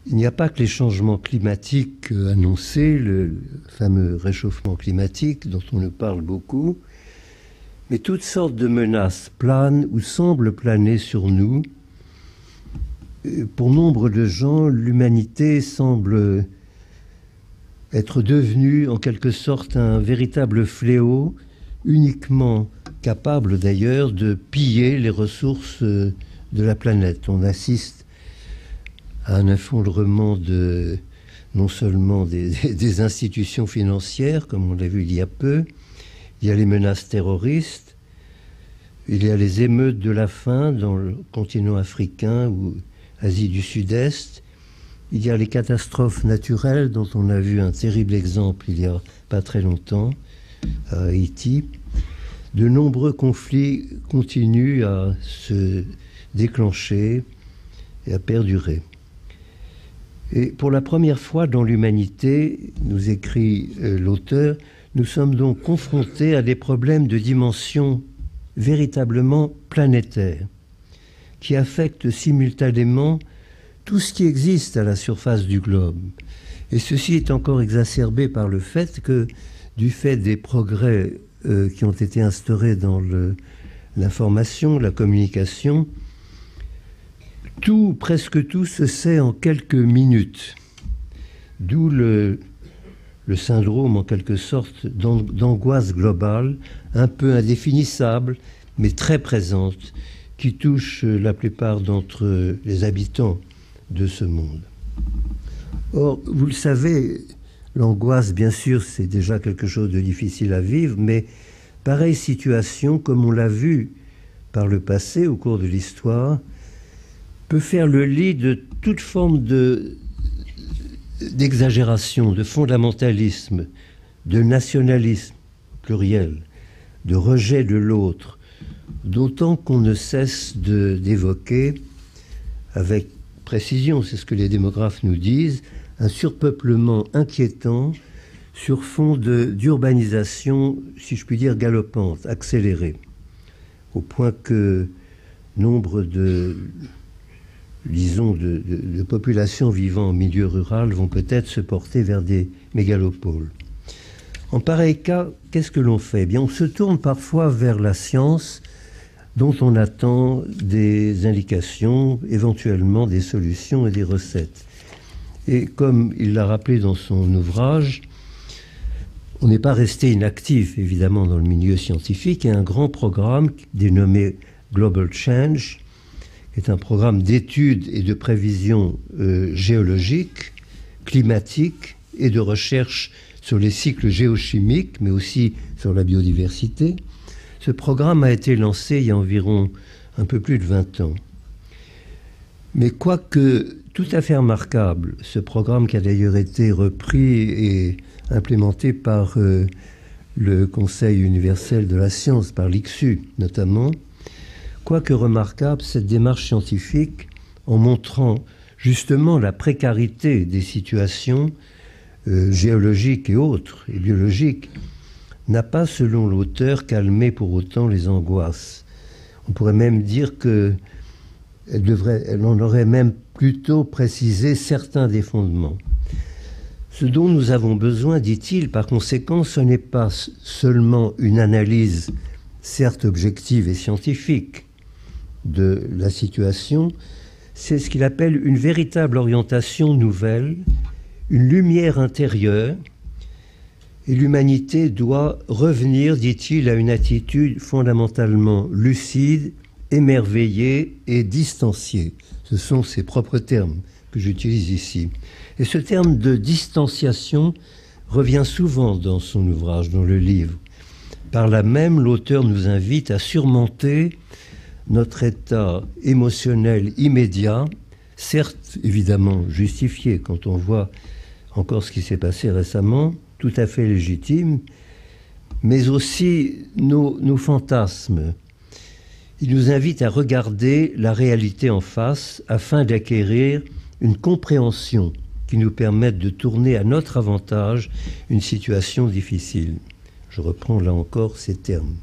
Il n'y a pas que les changements climatiques annoncés, le fameux réchauffement climatique dont on nous parle beaucoup, mais toutes sortes de menaces planent ou semblent planer sur nous. Pour nombre de gens, l'humanité semble être devenue en quelque sorte un véritable fléau, uniquement capable d'ailleurs de piller les ressources de la planète. On assiste à un effondrement non seulement des institutions financières, comme on l'a vu il y a peu, il y a les menaces terroristes, il y a les émeutes de la faim dans le continent africain ou Asie du Sud-Est, il y a les catastrophes naturelles dont on a vu un terrible exemple il n'y a pas très longtemps à Haïti. De nombreux conflits continuent à se déclencher et à perdurer. Et pour la première fois dans l'humanité, nous écrit l'auteur, nous sommes donc confrontés à des problèmes de dimension véritablement planétaire, qui affectent simultanément tout ce qui existe à la surface du globe. Et ceci est encore exacerbé par le fait que, du fait des progrès qui ont été instaurés dans l'information, la communication, presque tout se sait en quelques minutes. D'où le syndrome, en quelque sorte, d'angoisse globale, un peu indéfinissable, mais très présente, qui touche la plupart d'entre les habitants de ce monde. Or, vous le savez, l'angoisse, bien sûr, c'est déjà quelque chose de difficile à vivre, mais pareille situation, comme on l'a vu par le passé, au cours de l'histoire, peut faire le lit de toute forme d'exagération, de fondamentalisme, de nationalisme pluriel, de rejet de l'autre, d'autant qu'on ne cesse d'évoquer avec précision, c'est ce que les démographes nous disent, un surpeuplement inquiétant sur fond d'urbanisation, si je puis dire, galopante, accélérée, au point que nombre de populations vivant en milieu rural vont peut-être se porter vers des mégalopoles. En pareil cas, qu'est-ce que l'on fait ? Eh bien, on se tourne parfois vers la science, dont on attend des indications, éventuellement des solutions et des recettes. Et comme il l'a rappelé dans son ouvrage, on n'est pas resté inactif, évidemment, dans le milieu scientifique. Il y a un grand programme dénommé Global Change, qui est un programme d'études et de prévisions géologiques, climatiques et de recherche sur les cycles géochimiques, mais aussi sur la biodiversité. Ce programme a été lancé il y a environ un peu plus de 20 ans. Mais quoique tout à fait remarquable, ce programme qui a d'ailleurs été repris et implémenté par le Conseil universel de la science, par l'ICSU notamment, quoique remarquable, cette démarche scientifique, en montrant justement la précarité des situations géologiques et autres, et biologiques, n'a pas, selon l'auteur, calmé pour autant les angoisses. On pourrait même dire qu'elle en aurait même plutôt précisé certains des fondements. Ce dont nous avons besoin, dit-il, par conséquent, ce n'est pas seulement une analyse, certes objective et scientifique, de la situation, c'est ce qu'il appelle une véritable orientation nouvelle, une lumière intérieure. Et l'humanité doit revenir, dit-il, à une attitude fondamentalement lucide, émerveillée et distanciée. Ce sont ses propres termes que j'utilise ici. Et ce terme de distanciation revient souvent dans son ouvrage, dans le livre. Par là même, l'auteur nous invite à surmonter notre état émotionnel immédiat, certes évidemment justifié quand on voit encore ce qui s'est passé récemment, tout à fait légitime, mais aussi nos fantasmes. Il nous invite à regarder la réalité en face afin d'acquérir une compréhension qui nous permette de tourner à notre avantage une situation difficile. Je reprends là encore ces termes.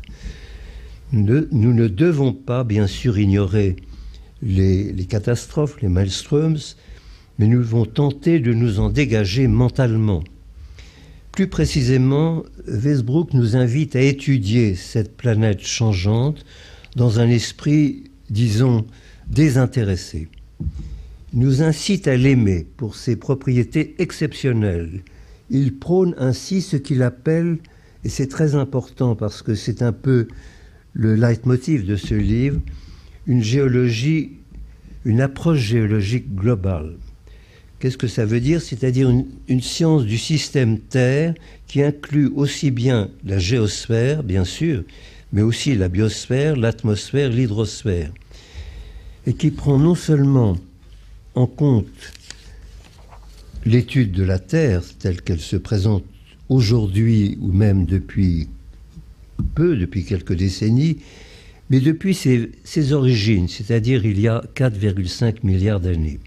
Nous ne devons pas, bien sûr, ignorer les catastrophes, les maelstroms, mais nous devons tenter de nous en dégager mentalement. Plus précisément, Westbrook nous invite à étudier cette planète changeante dans un esprit, disons, désintéressé. Il nous incite à l'aimer pour ses propriétés exceptionnelles. Il prône ainsi ce qu'il appelle, et c'est très important parce que c'est un peu le leitmotiv de ce livre, une approche géologique globale. Qu'est-ce que ça veut dire? C'est-à-dire une science du système Terre qui inclut aussi bien la géosphère, bien sûr, mais aussi la biosphère, l'atmosphère, l'hydrosphère, et qui prend non seulement en compte l'étude de la Terre telle qu'elle se présente aujourd'hui ou même depuis quelques décennies, mais depuis ses origines, c'est-à-dire il y a 4,5 milliards d'années.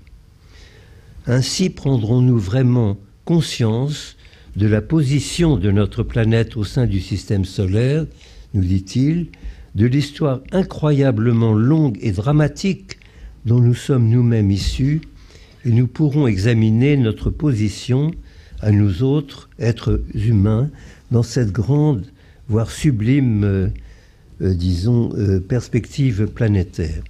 Ainsi prendrons-nous vraiment conscience de la position de notre planète au sein du système solaire, nous dit-il, de l'histoire incroyablement longue et dramatique dont nous sommes nous-mêmes issus, et nous pourrons examiner notre position à nous autres, êtres humains, dans cette grande, voire sublime, perspective planétaire.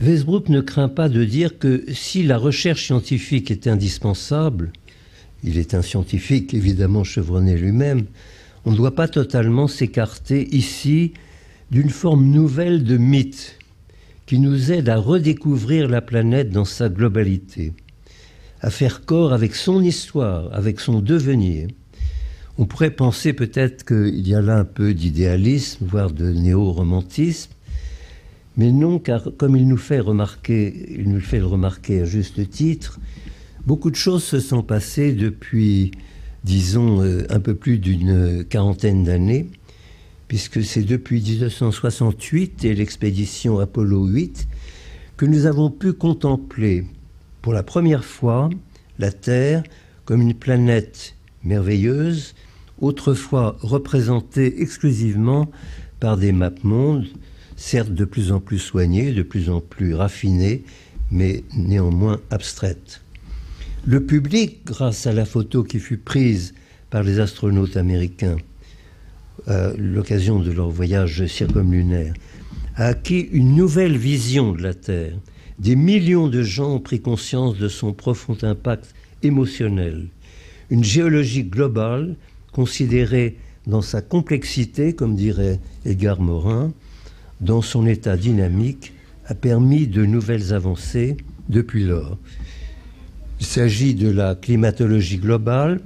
Westbrook ne craint pas de dire que si la recherche scientifique est indispensable, il est un scientifique évidemment chevronné lui-même, on ne doit pas totalement s'écarter ici d'une forme nouvelle de mythe qui nous aide à redécouvrir la planète dans sa globalité, à faire corps avec son histoire, avec son devenir. On pourrait penser peut-être qu'il y a là un peu d'idéalisme, voire de néo-romantisme, mais non, car comme il nous le fait remarquer à juste titre, beaucoup de choses se sont passées depuis, disons, un peu plus d'une quarantaine d'années, puisque c'est depuis 1968 et l'expédition Apollo 8 que nous avons pu contempler pour la première fois la Terre comme une planète merveilleuse, autrefois représentée exclusivement par des mapes-mondes, certes de plus en plus soignées, de plus en plus raffinées, mais néanmoins abstraites. Le public, grâce à la photo qui fut prise par les astronautes américains à l'occasion de leur voyage circumlunaire, a acquis une nouvelle vision de la Terre. Des millions de gens ont pris conscience de son profond impact émotionnel. Une géologie globale, considérée dans sa complexité, comme dirait Edgar Morin, dans son état dynamique, a permis de nouvelles avancées depuis lors. Il s'agit de la climatologie globale,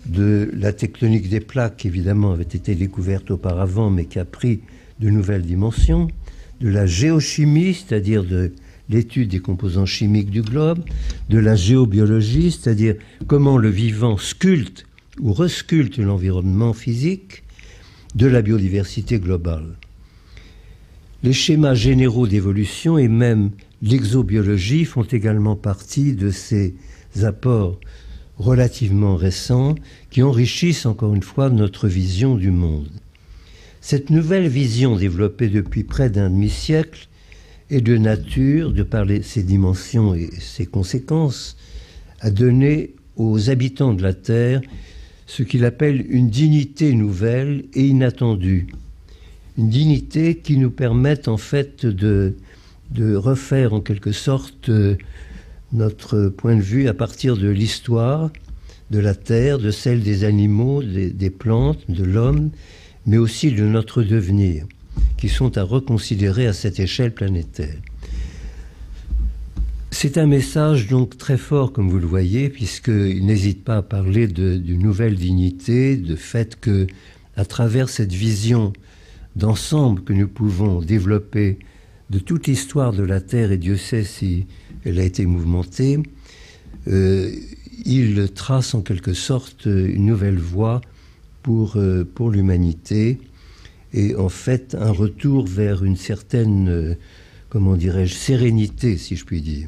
de la tectonique des plaques, qui évidemment avait été découverte auparavant, mais qui a pris de nouvelles dimensions, de la géochimie, c'est-à-dire de l'étude des composants chimiques du globe, de la géobiologie, c'est-à-dire comment le vivant sculpte ou resculpte l'environnement physique, de la biodiversité globale. Les schémas généraux d'évolution et même l'exobiologie font également partie de ces apports relativement récents qui enrichissent encore une fois notre vision du monde. Cette nouvelle vision développée depuis près d'un demi-siècle est de nature, de par ses dimensions et ses conséquences, à donner aux habitants de la Terre ce qu'il appelle une dignité nouvelle et inattendue. Une dignité qui nous permette en fait de refaire en quelque sorte notre point de vue à partir de l'histoire de la Terre, de celle des animaux, des plantes, de l'homme, mais aussi de notre devenir, qui sont à reconsidérer à cette échelle planétaire. C'est un message donc très fort, comme vous le voyez, puisqu'il n'hésite pas à parler d'une nouvelle dignité, de fait que, à travers cette vision d'ensemble que nous pouvons développer de toute l'histoire de la Terre, et Dieu sait si elle a été mouvementée, il trace en quelque sorte une nouvelle voie pour l'humanité, et en fait un retour vers une certaine, sérénité, si je puis dire.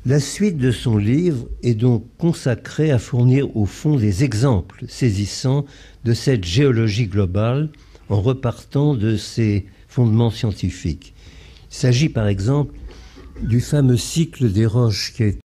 La suite de son livre est donc consacrée à fournir au fond des exemples saisissants de cette géologie globale en repartant de ses fondements scientifiques. Il s'agit par exemple du fameux cycle des roches qui a